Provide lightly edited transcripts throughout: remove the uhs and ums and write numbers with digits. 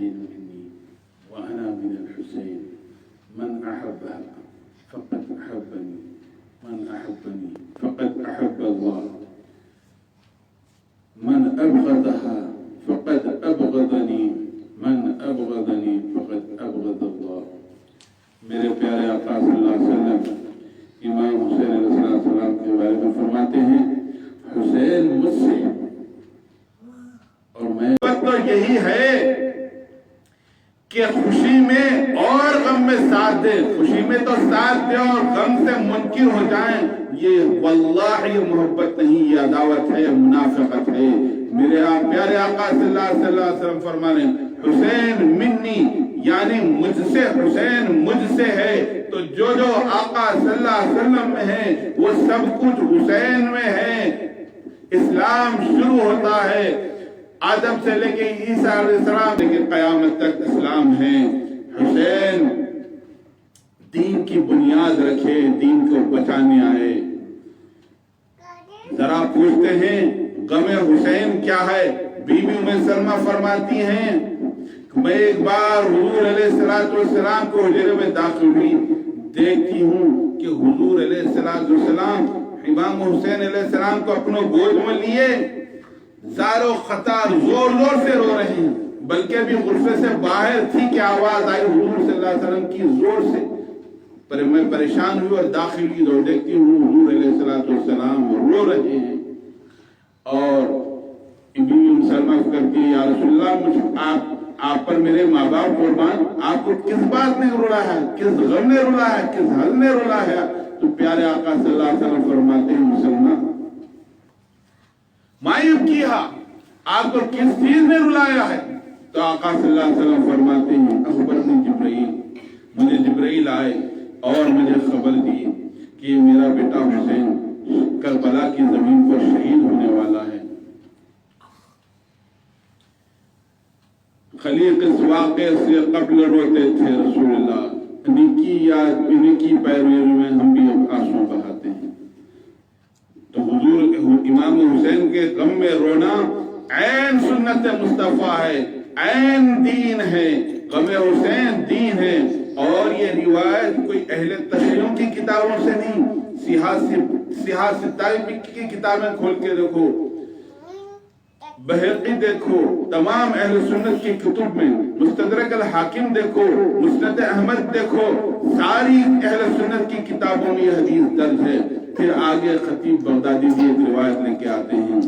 الحسين مني وأنا من الحسين من أحبها فقد أحبني من أحبني فقد أحب الله من أبغضها فقد أبغضني من أبغضني فقد أبغض الله. میرے پیارے آقا صلی اللہ علیہ وسلم امام حسین علیہ السلام کے بارے میں فرماتے ہیں حسین مجھ سے اور میں تو یہی ہے کہ خوشی میں اور غم میں ساتھ دے، خوشی میں تو ساتھ دے اور غم سے منکر ہو جائیں، یہ واللہ یہ محبت نہیں، یہ عداوت ہے، منافقت ہے. میرے پیارے آقا صلی اللہ علیہ وسلم فرما رہے ہیں حسین منی، یعنی مجھ سے، حسین مجھ سے ہے، تو جو آقا صلی اللہ علیہ وسلم میں ہے وہ سب کچھ حسین میں ہے. اسلام شروع ہوتا ہے آدم سے لے کے عیسیٰ علیہ السلام لے کے قیامت تک اسلام ہے. حسین دین کی بنیاد رکھے، دین کو بچانے آئے. ذرا پوچھتے ہیں غم حسین کیا ہے؟ بی بی ام سلمہ فرماتی ہیں میں ایک بار حضور علیہ السلام کو حجرے میں داخل ہوئی، دیکھتی ہوں کہ حضور علیہ السلام امام حسین علیہ السلام کو اپنے گود میں لیے زار و خطار زور زور سے رو رہے ہیں، بلکہ بھی غرفے سے باہر تھی کہ آواز آئی حضور صلی اللہ علیہ وسلم کی زور سے. پر میں پریشان ہوئی اور داخل کی تو دیکھتی ہوں حضور علیہ السلام رو رہے ہیں. اور بی بی ام سلمہ کرتی ہے یا رسول اللہ آپ پر میرے ماں باپ قربان، آپ کو کس بات نے رولا ہے، کس غم نے رولا ہے، کس حل نے رولا ہے؟ تو پیارے آقا صلی اللہ علیہ وسلم فرماتے ہیں مسلمان مایوب کیا آپ کو کس چیز نے رلایا ہے؟ تو آقا صلی اللہ علیہ وسلم فرماتے ہیں اخبرنی جبرائیل، مجھے جبرائیل آئے اور مجھے خبر دی کہ میرا بیٹا حسین کربلا کی زمین پر شہید ہونے والا ہے. خلیق اس واقعے سے قبل روتے تھے رسول اللہ، انہی کی پیروی میں ہم بھی آنسو بہاتے ہیں. تو حضور امام حسین کے غم میں رونا عین سنت مصطفیٰ ہے، عین دین ہے. غم حسین دین ہے. اور یہ روایت کوئی اہل تشیعوں کی کتابوں سے نہیں، سیاہ ستائی کی کتابیں کھول کے دیکھو، بہقی دیکھو، تمام اہل سنت کی کتب میں مستدرک الحاکم دیکھو، مسند احمد دیکھو، ساری اہل سنت کی کتابوں میں یہ حدیث درج ہے. پھر آگے خطیب بغدادی بھی ایک روایت لے کے آتے ہیں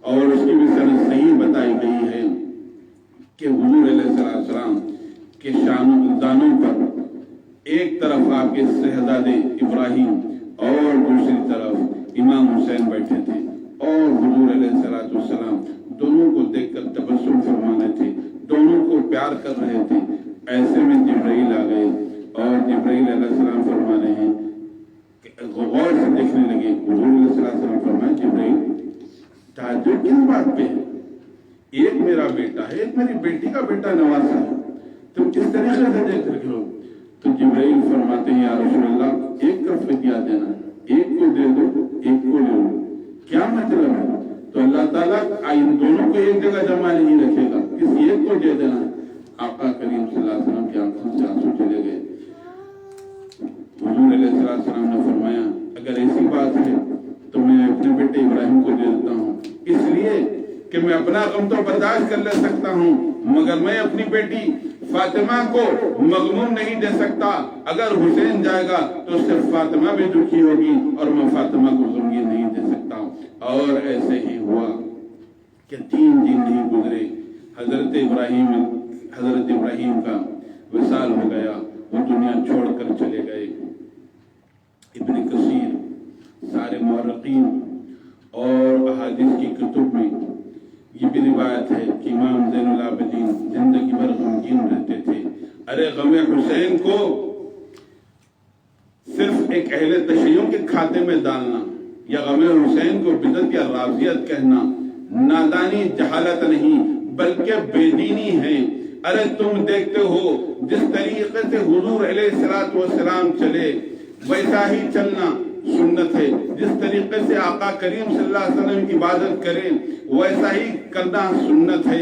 اور اس کی بھی سند صحیح بتائی گئی ہے کہ حضور علیہ السلام کے دانوں پر ایک طرف آپ کے شہزادے ابراہیم اور دوسری طرف امام حسین بیٹھے تھے اور حضور علیہ السلام دونوں کو دیکھ کر تبسم فرمانے تھے، دونوں کو پیار کر رہے تھے. ایسے میں جبرائیل آ گئے اور جبرائیل علیہ السلام فرما رہے ہیں غور سے دیکھنے لگے. حضور علیہ السلام فرمائے جبرائیل تعجب کس بات پہ ہے؟ ایک میرا بیٹا ہے، ایک میری بیٹی کا بیٹا نواسا ہے، تم کس طریقے سے دیکھ رہے ہو؟ تو جبرائیل فرماتے ہیں یا رسول اللہ ایک کا فدیہ دینا، ایک کو دے دو ایک کو لے لو. کیا مطلب ہے؟ تو اللہ تعالیٰ ان دونوں کو ایک جگہ جمع نہیں رکھے گا، کسی ایک کو دے دینا. آقا کریم صلی اللہ علیہ وسلم کی آنکھوں سے آنسو چلے گئے. حضور علیہ السلام نے فرمایا اگر ایسی بات ہے تو میں اپنے بیٹے ابراہیم کو دے دیتا ہوں، اس لیے کہ میں اپنا غم تو برداشت کر لے سکتا ہوں مگر میں اپنی بیٹی فاطمہ کو مغموم نہیں دے سکتا. اگر حسین جائے گا تو صرف فاطمہ بھی دکھی ہوگی اور میں فاطمہ کو غمگین نہیں دے سکتا. اور ایسے ہی ہوا کہ 3 دن نہیں گزرے حضرت ابراہیم کا وصال ہو گیا، وہ دنیا چھوڑ کر چلے گئے. ابن کثیر، سارے مورخین اور احادیث کی کتب میں یہ بھی روایت ہے کہ امام زین العابدین زندگی بھر غمگین رہتے تھے. ارے غم حسین کو صرف ایک اہل تشیعوں کے کھاتے میں ڈالنا یا غم حسین کو بدعت یا رافضیت کہنا نادانی جہالت نہیں بلکہ بے دینی ہے. ارے تم دیکھتے ہو جس طریقے سے حضور علیہ السلام چلے ویسا ہی چلنا سنت ہے. جس طریقے سے آقا کریم صلی اللہ علیہ وسلم کی عبادت کریں ویسا ہی کرنا سنت ہے.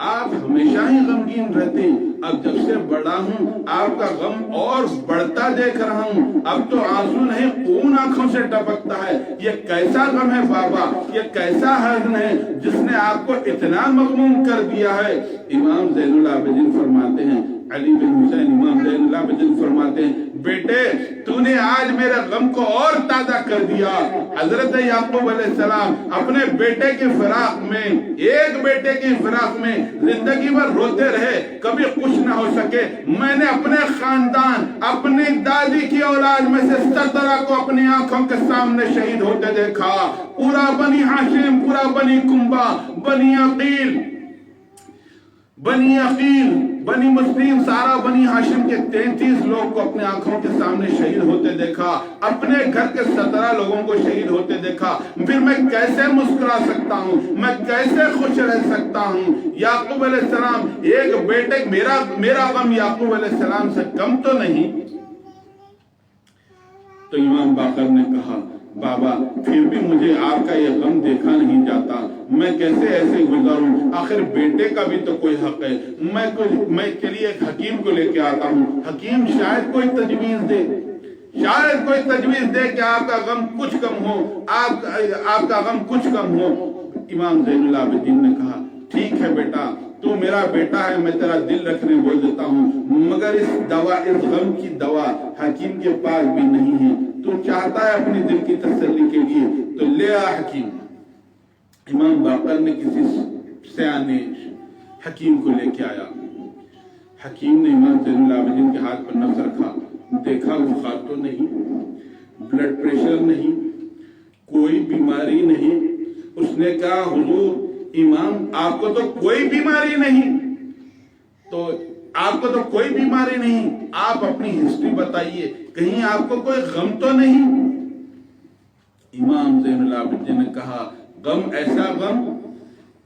آپ ہمیشہ ہی غمگین رہتے ہیں، اب جب سے بڑا ہوں آپ کا غم اور بڑھتا دیکھ رہا ہوں، اب تو آنسو نہیں خون آنکھوں سے ٹپکتا ہے۔ یہ کیسا غم ہے بابا، یہ کیسا حزن ہے جس نے آپ کو اتنا مغموم کر دیا ہے۔ امام زین العابدین فرماتے ہیں، علی بن حسین امام زین العابدین فرماتے ہیں، بیٹے تو نے آج میرے غم کو اور تازہ کر دیا۔ حضرت یعقوب علیہ السلام اپنے بیٹے کی فراق میں، ایک بیٹے کی فراق میں زندگی بھر روتے رہے، کبھی خوش نہ ہو سکے۔ میں نے اپنے خاندان، اپنی دادی کی اولاد میں سے 17 کو اپنی آنکھوں کے سامنے شہید ہوتے دیکھا۔ پورا بنی ہاشم، پورا بنی کنبہ، بنی عقیل، بنی مسلم، سارا بنی ہاشم کے 33 لوگ کو اپنے آنکھوں کے سامنے شہید ہوتے دیکھا، اپنے گھر کے 17 لوگوں کو شہید ہوتے دیکھا۔ پھر میں کیسے مسکرا سکتا ہوں، میں کیسے خوش رہ سکتا ہوں؟ یعقوب علیہ السلام ایک بیٹے، میرا غم یعقوب علیہ السلام سے کم تو نہیں؟ تو امام باقر نے کہا، بابا پھر بھی مجھے آپ کا یہ غم دیکھا نہیں جاتا، میں کیسے ایسے گزاروں؟ آخر بیٹے کا بھی تو کوئی حق ہے۔ میں چلیے ایک حکیم کو لے کے آتا ہوں، حکیم شاید کوئی تجویز دے، شاید کوئی تجویز دے کہ آپ کا غم کچھ کم ہو، آپ کا غم کچھ کم ہو۔ امام زین العابدین نے کہا، ٹھیک ہے بیٹا، تو میرا بیٹا ہے، میں تیرا دل رکھنے بول دیتا ہوں، مگر اس غم کی دوا حکیم کے پاس بھی نہیں ہے۔ تو چاہتا ہے اپنی دل کی تسلی کے لیے تو لے آ حکیم۔ امام باقر نے کسی سیانے حکیم کو لے کے آیا۔ حکیم نے امام زین العابدین کے ہاتھ پر نظر رکھا، دیکھا بخار تو نہیں، بلڈ پریشر نہیں، کوئی بیماری نہیں۔ اس نے کہا، حضور امام آپ کو تو کوئی بیماری نہیں، تو آپ کو تو کوئی بیماری نہیں، آپ اپنی ہسٹری بتائیے، کہیں آپ کو کوئی غم تو نہیں؟ امام زین العابدین نے کہا، غم؟ ایسا غم؟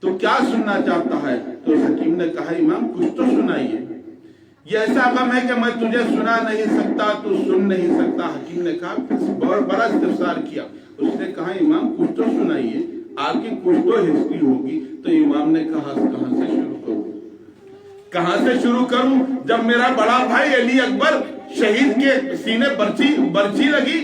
تو کیا سننا چاہتا ہے؟ تو حکیم نے کہا، امام کچھ تو سنائیے، یہ ایسا غم ہے کہ میں تجھے سنا نہیں سکتا، تو سن نہیں سکتا۔ حکیم نے کہا، بہت بڑا استفسار کیا۔ اس نے کہا، امام کچھ تو سنائیے، آپ کی کچھ تو ہسٹری ہوگی۔ تو امام نے کہا، کہاں سے شروع کروں؟ کہاں سے شروع کروں؟ جب میرا بڑا بھائی علی اکبر شہید کے سینے برچی لگی،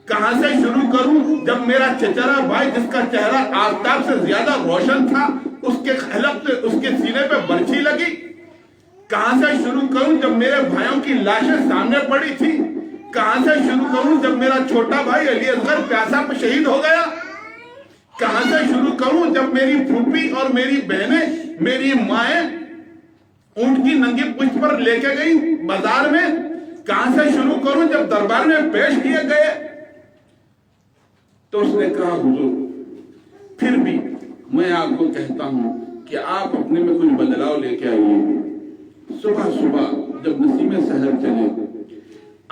کہاں سے شروع کروں؟ جب میرا چچرا بھائی جس کا چہرہ آفتاب سے زیادہ روشن تھا، اس کے سینے پہ برچی لگی، کہاں سے شروع کروں؟ جب میرے بھائیوں کی لاشیں سامنے پڑی تھی، کہاں سے شروع کروں؟ جب میرا چھوٹا بھائی علی اصغر پیاسا پہ شہید ہو گیا، کہاں سے شروع کروں؟ جب میری پھوپھی اور میری بہنیں، میری مائیں اونٹ کی ننگی پشت پر لے کے گئی بازار میں، کہاں سے شروع کروں؟ جب دربار میں پیش کیے گئے۔ تو اس نے کہا، حضور پھر بھی میں آپ کو کہتا ہوں کہ آپ اپنے میں کچھ بدلاؤ لے کے آئیے۔ صبح صبح جب نسیم سحر چلے،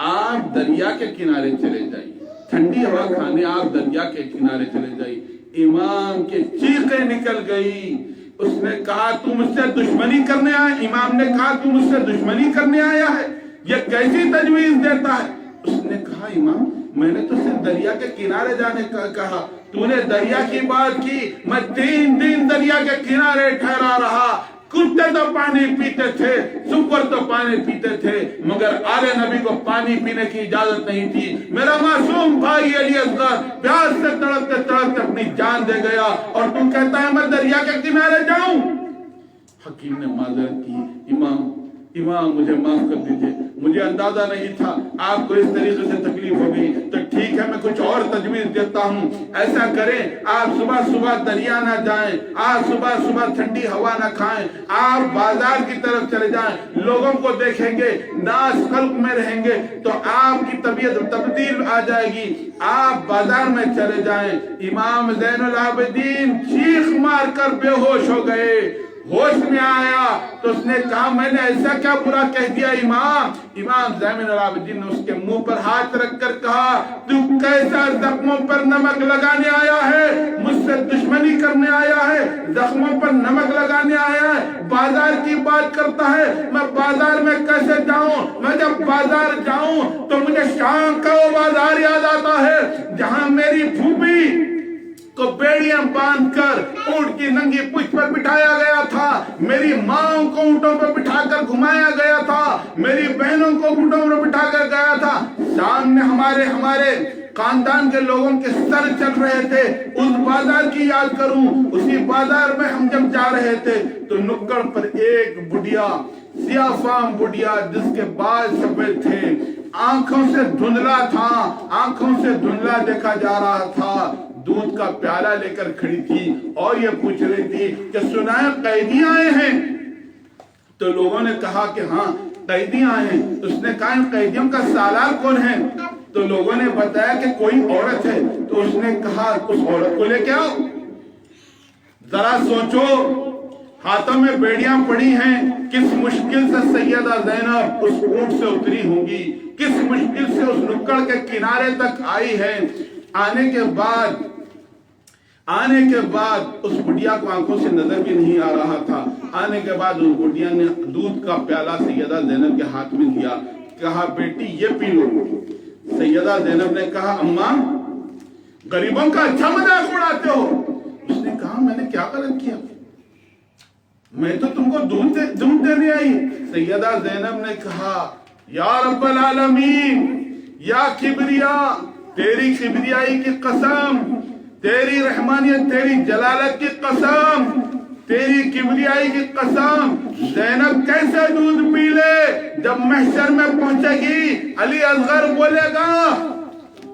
آپ دریا کے کنارے چلے جائیے، ٹھنڈی ہوا کھانے آپ دریا کے کنارے چلے جائیے۔ امام کے چیخیں نکل گئی۔ اس نے کہا، تو مجھ سے دشمنی کرنے آیا؟ امام نے کہا، تو مجھ سے دشمنی کرنے آیا ہے؟ یہ کیسی تجویز دیتا ہے؟ اس نے کہا، امام میں نے تو صرف دریا کے کنارے جانے کا کہا، تو نے دریا کی بات کی، میں 3 دن دریا کے کنارے ٹھہرا رہا، کتے تو پانی پیتے تھے، سپر تو پانی پیتے تھے، مگر آل نبی کو پانی پینے کی اجازت نہیں تھی۔ میرا معصوم بھائی علی اصغر پیاس سے تڑپتے تڑپتے اپنی جان دے گیا، اور تم کہتا ہے میں دریا کے کنارے جاؤں؟ حکیم نے معذرت کی، امام مجھے معاف کر دیجئے، مجھے اندازہ نہیں تھا آپ کو اس طریقے سے تکلیف ہوگی۔ تو ٹھیک ہے، میں کچھ اور تجویز دیتا ہوں، ایسا کریں آپ صبح صبح دریا نہ جائیں، آپ صبح صبح ٹھنڈی ہوا نہ کھائیں، آپ بازار کی طرف چلے جائیں، لوگوں کو دیکھیں گے، ناس خلق میں رہیں گے تو آپ کی طبیعت تبدیل آ جائے گی، آپ بازار میں چلے جائیں۔ امام زین العابدین چیخ مار کر بے ہوش ہو گئے۔ ہوش میں آیا تو اس نے کہا، میں نے ایسا کیا برا کہہ دیا امام؟ امام زین العابدین نے اس کے منہ پر ہاتھ رکھ کر کہا، تو کیسا زخموں پر نمک لگانے آیا ہے؟ مجھ سے دشمنی کرنے آیا ہے، زخموں پر نمک لگانے آیا ہے، بازار کی بات کرتا ہے۔ میں بازار میں کیسے جاؤں؟ میں جب بازار جاؤں تو مجھے شام کا وہ بازار یاد آتا ہے جہاں میری پھوپھی کو بیڑیاں باندھ کر اونٹ کی ننگی پشت پر بٹھایا گیا تھا، میری ماں کو اونٹوں پر بٹھا کر گھمایا گیا تھا، میری بہنوں کو اونٹوں پر بٹھا کر گیا تھا، سامنے ہمارے خاندان کے لوگوں کے سر چل رہے تھے، اس بازار کی یاد کروں، اسی بازار میں ہم جب جا رہے تھے تو نکڑ پر ایک بڑھیا، سیاہ فام بڑھیا جس کے بال سفید تھے، آنکھوں سے دھندلا تھا، آنکھوں سے دھندلا دیکھا جا رہا تھا، دودھ کا پیالہ لے کر کھڑی تھی اور یہ پوچھ رہی تھی کہ سنا ہے قیدی آئے ہیں؟ تو لوگوں نے کہا کہ ہاں قیدی آئے ہیں۔ تو اس نے کہا ان قیدیوں کا سالار کون ہے؟ تو لوگوں نے بتایا کہ کوئی عورت ہے۔ تو اس نے کہا اس عورت کو لے کے آؤ، ذرا سوچو ہاتھوں میں بیڑیاں پڑی ہیں، کس مشکل سے سیدہ زینب اس اونٹ سے اتری ہوں گی، کس مشکل سے اس نکڑ کے کنارے تک آئی ہے۔ آنے کے بعد اس بڑھیا کو آنکھوں سے نظر بھی نہیں آ رہا تھا۔ آنے کے بعد اس بڑھیا نے دودھ کا پیالہ سیدہ زینب کے ہاتھ میں دیا، کہا بیٹی یہ پی لو۔ سیدہ زینب نے کہا اماں غریبوں کا اچھا مذاق اڑاتے ہو۔ اس نے کہا میں نے کیا غلط کیا، میں تو تم کو دودھ دینے آئی۔ سیدہ زینب نے کہا یا رب العالمین، یا کبریا، تیری کبریائی کی قسم، تیری رحمانیت، تیری جلالت کی قسم، تیری کبریائی کی قسم، زینب کیسے دودھ پی لے؟ جب محشر میں پہنچے گی علی اصغر بولے گا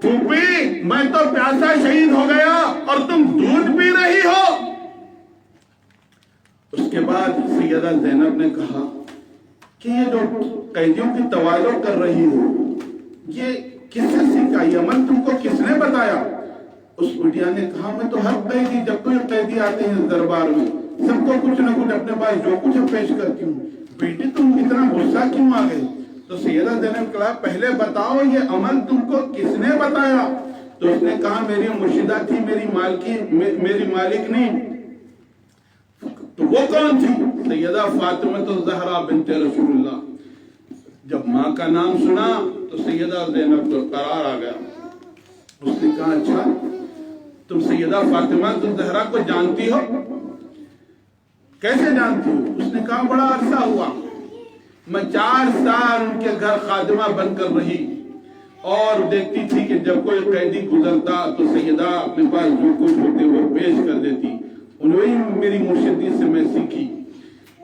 پھوپھی میں تو پیاسا شہید ہو گیا اور تم دودھ پی رہی ہو۔ اس کے بعد سیدہ زینب نے کہا کہ یہ جو قیدیوں کی تواضع کر رہی ہو یہ کس سے سیکھا، یہ عمل تم کو کس نے بتایا؟ اس بڑھیا نے کہا میں تو ہر قیدی، جب کوئی قیدی آتے ہیں دربار میں سب کو کچھ نہ کچھ اپنے پاس جو کچھ پیش کرتی ہوں۔ بیٹی تم اتنا غصہ کیوں آ گئے؟ تو سیدہ زینب کہا پہلے بتاؤ یہ عمل تم کو کس نے بتایا؟ تو اس نے کہا میری مرشدہ تھی، میری مالک نہیں۔ تو وہ کون تھی؟ سیدہ فاطمہ الزہرا بنت رسول اللہ۔ جب ماں کا نام سنا تو سیدہ زینب کو قرار آ گیا۔ اس نے کہا اچھا تم سیدہ فاطمہ الزہرا کو جانتی ہو؟ کیسے جانتی ہو؟ اس نے کہا بڑا عرصہ ہوا، میں 4 سال ان کے گھر خادمہ بن کر رہی اور دیکھتی تھی کہ جب کوئی قیدی گزرتا تو سیدہ اپنے پاس جو کچھ ہوتے وہ پیش کر دیتی، انہوں میری مرشدی سے میں سیکھی۔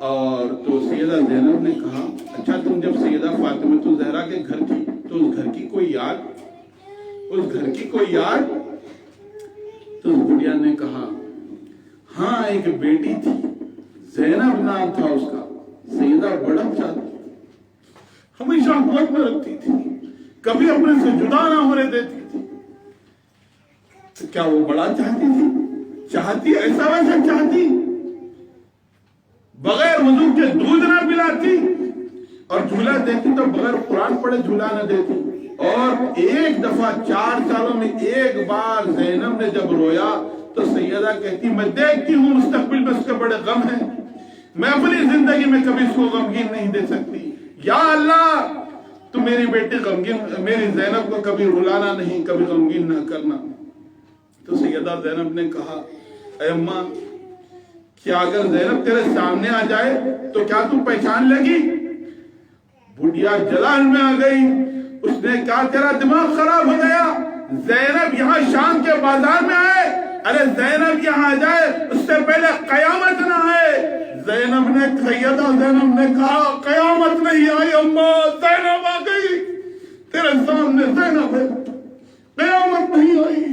اور تو سیدہ زینب نے کہا اچھا تم جب سیدہ فاطمہ الزہرا کے گھر تھی تو اس گھر کی کوئی یاد، اس گھر کی کوئی یاد؟ تو اس بڑھیا نے کہا ہاں ایک بیٹی تھی، زینب نام تھا اس کا، سیدہ بڑا چاہتی، ہمیشہ گود میں رکھتی تھی، کبھی اپنے سے جدا نہ ہونے دیتی تھی۔ تو کیا وہ بڑا چاہتی تھی؟ چاہتی ایسا ویسا چاہتی، بغیر وضو کے دودھ نہ پلاتی اور جھولا دیتی تو بغیر قرآن پڑھے جھولا نہ دیتی۔ اور ایک دفعہ 4 سالوں میں ایک بار زینب نے جب رویا تو سیدہ کہتی میں دیکھتی ہوں مستقبل میں اس کے بڑے غم ہیں، میں اپنی زندگی میں کبھی اس کو غمگین نہیں دے سکتی، یا اللہ تو میری بیٹی غمگین، میری زینب کو کبھی رلانا نہیں، کبھی غمگین نہ کرنا۔ تو سیدہ زینب نے کہا اے اماں کیا اگر زینب تیرے سامنے آ جائے تو کیا تم پہچان لے گی؟ بڑھیا جلال میں آ گئی، اس نے کہا تیرا دماغ خراب ہو گیا، زینب یہاں شام کے بازار میں آئے، ارے زینب یہاں آ جائے اس سے پہلے قیامت نہ آئے۔ سیدہ زینب نے کہا قیامت نہیں آئی اماں، زینب آ گئی تیرے سامنے، زینب ہے، قیامت نہیں آئی۔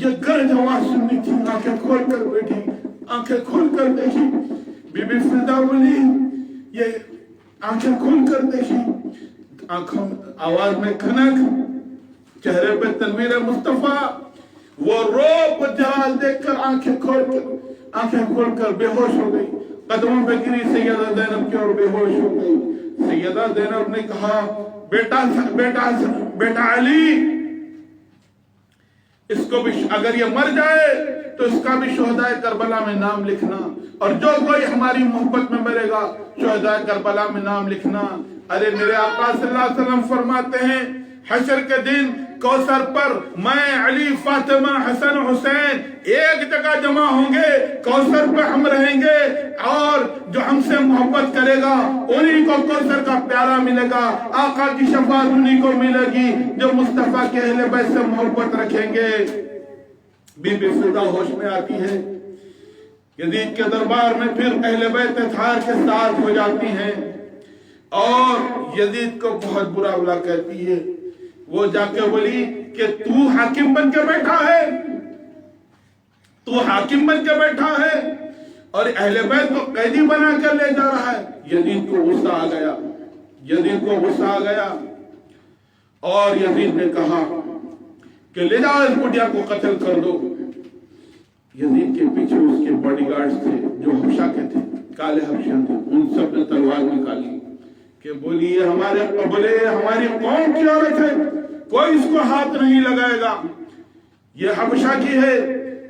یہ گرج آواز سننی تھی، آنکھیں کھول کر بیٹھی، آنکھیں کھول کر دیکھی، بی بی فردہ بولی، یہ آنکھیں کھول کر دیکھی، آنکھوں آواز میں کھنک، چہرے پہ تنویر مصطفیٰ، وہ روپ جلال دیکھ کر آنکھیں کھول کر بے ہوش ہو گئی، قدموں پہ گری سیدہ زینب کی اور بے ہوش ہو گئی۔ سیدہ زینب نے کہا بیٹا علی اس کو بھی اگر یہ مر جائے تو اس کا بھی شہدائے کربلا میں نام لکھنا، اور جو کوئی ہماری محبت میں مرے گا شہدائے کربلا میں نام لکھنا۔ ارے میرے آقا صلی اللہ علیہ وسلم فرماتے ہیں حشر کے دن کوثر پر میں علی فاطمہ حسن حسین ایک جگہ جمع ہوں گے، کوثر پہ ہم رہیں گے، اور جو ہم سے محبت کرے گا انہی کو کوثر کا پیارا ملے گا، آقا کی شفاعت انہی کو ملے گی جو مصطفیٰ کے اہل بیت سے محبت رکھیں گے۔ بی بی فدا ہوش میں آتی ہے، یزید کے دربار میں پھر اہل بیت اطہار کے ساتھ ہو جاتی ہیں، اور یزید کو بہت برا بلا کہتی ہے۔ وہ جا کے بولی کہ تو حاکم بن کے بیٹھا ہے، تو حاکم بن کے بیٹھا ہے اور اہل بیت کو قیدی بنا کر لے جا رہا ہے۔ یزید کو غصہ آ گیا، یزید کو غصہ آ گیا، اور یزید نے کہا کہ لے جاؤ اس بڑھیا کو قتل کر دو۔ یزید کے پیچھے اس کے باڈی گارڈز تھے جو حبشہ کے تھے، کالے حبشیاں تھے، ان سب نے تلوار نکالی کہ بولی یہ ہمارے قبلے ہماری قوم کی عورت ہے، کوئی اس کو ہاتھ نہیں لگائے گا، یہ حبشہ کی ہے،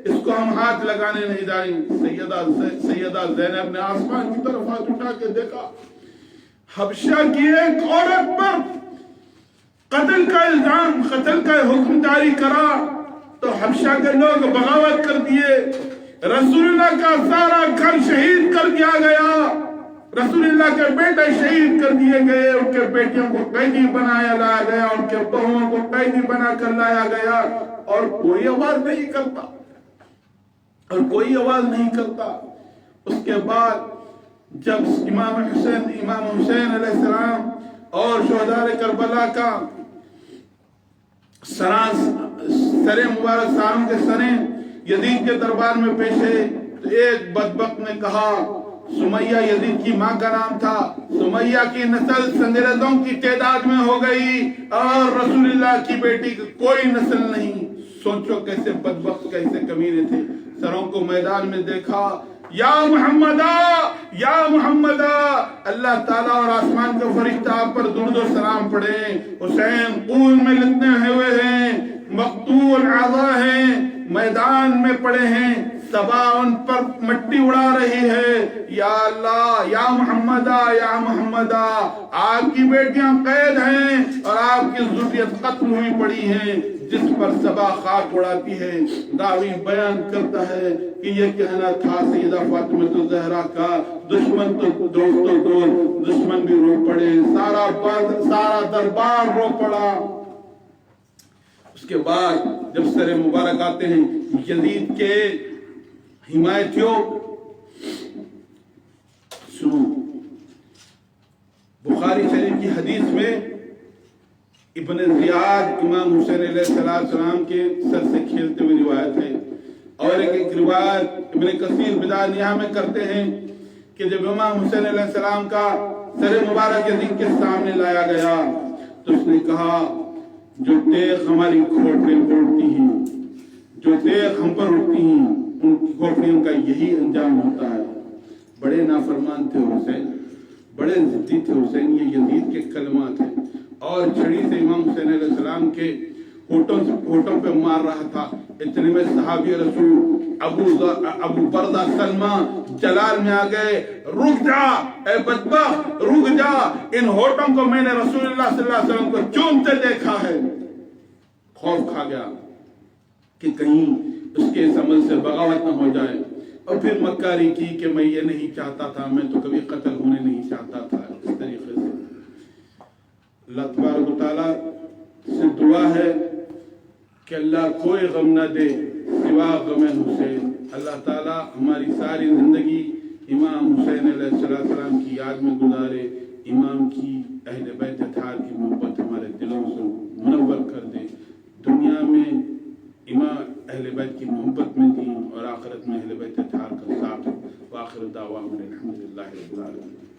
اس کو ہم ہاتھ لگانے نہیں دیں۔ سیدہ زینب نے آسمان کی طرف ہاتھ اٹھا کے دیکھا، حبشہ کی ایک عورت پر قتل کا الزام، قتل کا حکم جاری کرا تو حبشہ کے لوگ بغاوت کر دیے، رسول اللہ کا سارا گھر شہید کر دیا گیا، رسول اللہ کے بیٹے شہید کر دیے گئے، ان کے بیٹیوں کو قیدی بنایا لایا گیا، ان کے بہووں کو قیدی بنا کر لایا گیا، اور کوئی آواز نہیں کرتا، اور کوئی آواز نہیں کرتا۔ اس کے بعد جب امام حسین علیہ السلام اور شہداء کربلا کا سریں مبارک ساروں کے سریں یزید کے دربار میں پیشے، تو ایک بدبخت نے کہا، سمیہ یزید کی ماں کا نام تھا، سمیہ کی نسل سنگریزوں کی تعداد میں ہو گئی اور رسول اللہ کی بیٹی کی کوئی نسل نہیں۔ سوچو کیسے بدبخت، کیسے کمینے تھے۔ سروں کو میدان میں دیکھا، یا محمدہ یا محمدہ، اللہ تعالیٰ اور آسمان کے فرشتہ آپ پر درود و سلام پڑھے، حسین خون میں لتنے ہوئے ہیں، مقتول اعضاء ہیں، میدان میں پڑے ہیں، صبا ان پر مٹی اڑا رہی ہے، یا اللہ یا محمدہ یا محمدہ، آپ کی بیٹیاں قید ہیں اور آپ کی ذریت قتل ہوئی پڑی ہیں، جس پر صبا خاک اڑاتی ہے۔ راوی بیان کرتا ہے کہ یہ کہنا تھا سیدہ فاطمہ الزہرا کا، دشمن تو دوست، دشمن بھی رو پڑے، سارا دربار رو پڑا۔ اس کے بعد جب سر مبارک آتے ہیں یزید کے حمایتیوں، سنو بخاری شریف کی حدیث میں ابن زیاد امام حسین علیہ السلام کے سر سے کھیلتے ہوئے روایت ہے، اور ایک روایت ابن کثیر بدایہ نہایہ میں کرتے ہیں کہ جب امام حسین علیہ السلام کا سر مبارک یزید کے سامنے لایا گیا تو اس نے کہا، جو تیغ ہماری کھوپڑیاں اڑتی ہیں، جو تیغ ہم پر اڑتی ہیں، ان کی کھوپڑیوں کا یہی انجام ہوتا ہے۔ بڑے نافرمان تھے حسین، بڑے ضدی تھے حسین، یہ یزید کے کلمات ہیں، اور چھڑی سے امام حسین علیہ السلام کے ہونٹوں پہ مار رہا تھا۔ اتنے میں صحابی رسول ابو بردہ سلمہ جلال میں آ گئے، رک جا اے بدبخت، رک جا، ان ہونٹوں کو میں نے رسول اللہ صلی اللہ علیہ وسلم کو چومتے دیکھا ہے۔ خوف کھا گیا کہ کہیں اس کے اس عمل سے بغاوت نہ ہو جائے، اور پھر مکاری کی کہ میں یہ نہیں چاہتا تھا، میں تو کبھی قتل ہونے نہیں چاہتا تھا۔ اس طریقے سے اللہ تبارک و تعالیٰ سے دعا ہے کہ اللہ کوئی غم نہ دے سوا غم حسین۔ اللہ تعالیٰ ہماری ساری زندگی امام حسین علیہ السلام کی یاد میں گزارے، امام کی اہل بیت اطہار کی محبت ہمارے دلوں سے منور کر دے، دنیا میں امام اہل بیت کی محبت میں دی اور آخرت میں اہل بیت اطہار کا ساتھ۔ وآخر دعوانا الحمدللہ رب العالمین۔